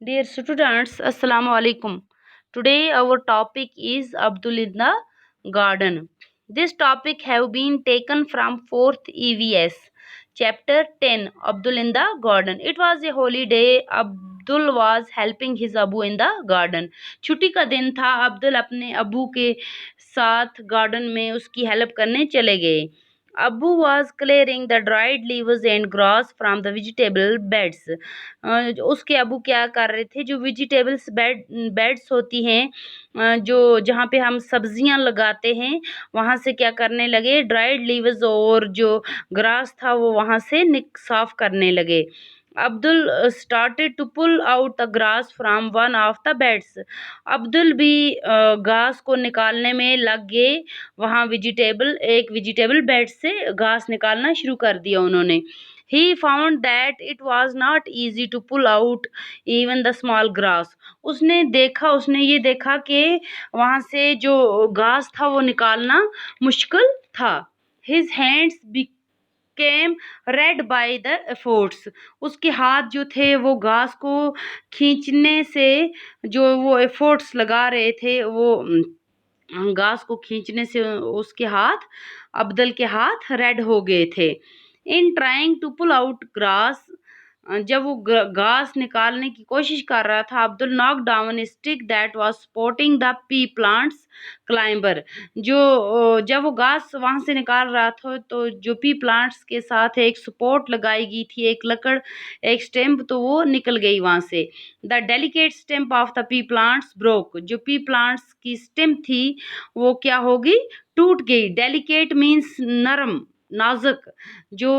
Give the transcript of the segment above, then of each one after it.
Dear students, Assalamu alaikum. Today our topic is Abdul in the Garden. This topic have been taken from 4th EVS, chapter 10, Abdul in the Garden. It was a holy day. Abdul was helping his Abu in the garden. छुट्टी का दिन था. अब्दुल अपने अबू के साथ garden में उसकी help करने चले गए. Abu was clearing the dried leaves and grass from the vegetable beds. उसके अबू क्या कर रहे थे, जो वेजिटेबल्स बेड्स होती हैं, जो जहाँ पे हम सब्जियां लगाते हैं, वहाँ से क्या करने लगे, ड्राइड लीव्स और जो ग्रास था वो वहाँ से साफ करने लगे. Abdul started to pull out the grass from one of the beds. Abdul भी घास को निकालने में लग गए. वहाँ एक वेजिटेबल बेड से घास निकालना शुरू कर दिया उन्होंने. He found that it was not easy to pull out even the small grass. उसने ये देखा कि वहाँ से जो घास था वो निकालना मुश्किल था. His hands became red by the efforts. उसके हाथ जो थे वो घास को खींचने से, जो वो एफर्ट्स लगा रहे थे, वो घास को खींचने से उसके हाथ, अब्दुल के हाथ रेड हो गए थे. In trying to pull out grass, जब वो घास निकालने की कोशिश कर रहा था, Abdul knock down stick that was supporting the pea plants climber. जब वो घास वहां से निकाल रहा था, तो जो पी प्लांट्स के साथ एक सपोर्ट लगाई गई थी, एक लकड़, एक स्टेम्प, तो वो निकल गई वहां से. The delicate stamp of the pea plants broke. जो पी प्लांट्स की स्टेम्प थी वो क्या होगी, टूट गई. डेलिकेट मीन्स नरम, नाजुक. जो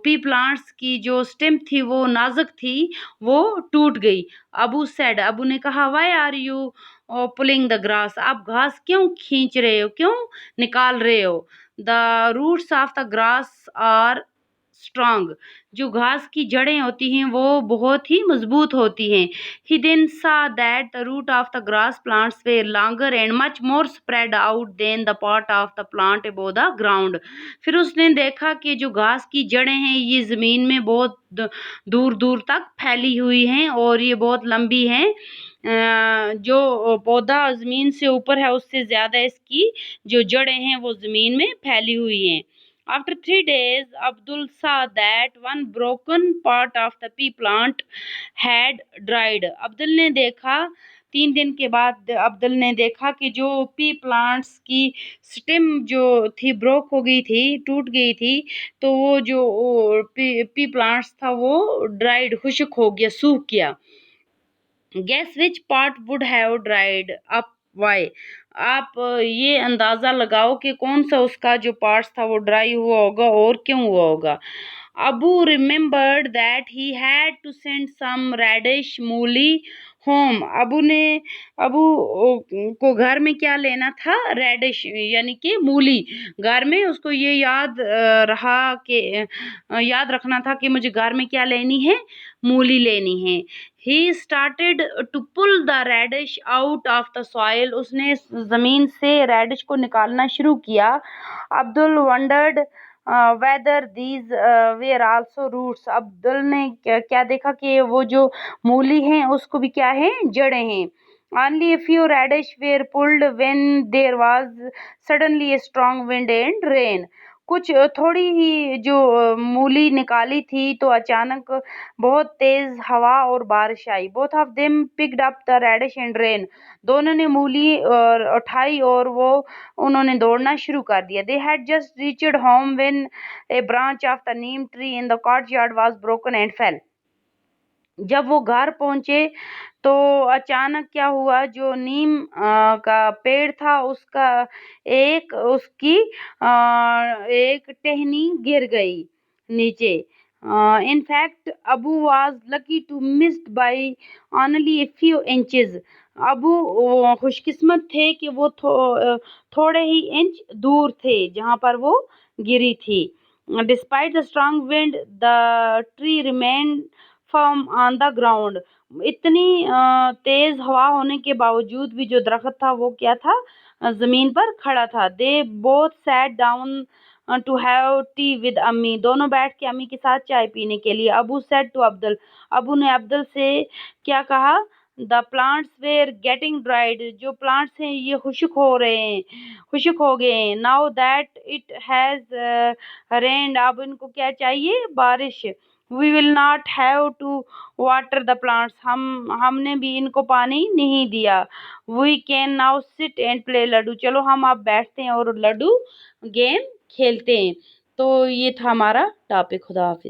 पी प्लांट्स की जो स्टेम थी वो नाजुक थी, वो टूट गई. अबू ने कहा, why are you pulling the grass. आप घास क्यों खींच रहे हो, क्यों निकाल रहे हो. The roots of the grass are strong. जो घास की जड़ें होती हैं वो बहुत ही मजबूत होती हैं. He then saw that the root of the grass plants were longer and much more spread out than the part of the plant above the ground. फिर उसने देखा कि जो घास की जड़ें हैं ये ज़मीन में बहुत दूर दूर तक फैली हुई हैं और ये बहुत लंबी हैं. जो पौधा ज़मीन से ऊपर है उससे ज़्यादा इसकी जो जड़ें हैं वो ज़मीन में फैली हुई हैं. After 3 days, Abdul saw that one broken part of the pea plant had dried. तीन दिन के बाद अब्दुल ने देखा कि जो पी प्लांट्स की स्टेम जो थी ब्रोक हो गई थी, टूट गई थी, तो वो जो पी प्लांट्स था वो ड्राइड, खुश्क हो गया, सूख गया. Guess which part would have dried up, why. आप ये अंदाज़ा लगाओ कि कौन सा उसका जो पार्ट्स था वो ड्राई हुआ होगा और क्यों हुआ होगा. Abu remembered that he had to send some radish मूली होम. अबू को घर में क्या लेना था, रेडिश यानी कि मूली. घर में उसको ये याद रखना था कि मुझे घर में क्या लेनी है, मूली लेनी है. He started to pull the radish out of the soil. उसने ज़मीन से रेडिश को निकालना शुरू किया. Abdul wondered whether these were also roots. Abdul ने क्या देखा कि वो जो मूली हैं उसको भी क्या है, जड़ें हैं. Only a few radish were pulled when there was suddenly a strong wind and rain. कुछ थोड़ी ही जो मूली निकाली थी तो अचानक बहुत तेज हवा और बारिश आई. Both of them picked up the radish and ran. दोनों ने मूली उठाई और वो उन्होंने दौड़ना शुरू कर दिया. They had just reached home when a branch of the neem tree in the courtyard was broken and fell. जब वो घर पहुंचे तो अचानक क्या हुआ, जो नीम का पेड़ था उसका उसकी एक टहनी गिर गई नीचे. In fact Abu was lucky to missed by only a few inches. Abu खुशकिस्मत थे कि वो थोड़े ही इंच दूर थे जहाँ पर वो गिरी थी. Despite the strong wind the tree remained firm on the ground. इतनी तेज हवा होने के बावजूद भी जो दरख्त था वो क्या था, जमीन पर खड़ा था. They both sat down to have tea with Ammi. दोनों बैठ के अम्मी के साथ चाय पीने के लिए। Abu said to Abdul. अबू ने अब्दुल से क्या कहा? The plants were getting dried. जो प्लांट्स हैं ये खुश्क हो रहे हैं, खुश्क हो गए हैं। Now that it has rained. अब इनको क्या चाहिए? बारिश। We will not have to water the plants. हमने भी इनको पानी नहीं दिया। We can now sit and play ludo. चलो हम अब बैठते हैं और लड्डू गेम खेलते हैं। तो ये था हमारा टॉपिक। खुदा हाफिज।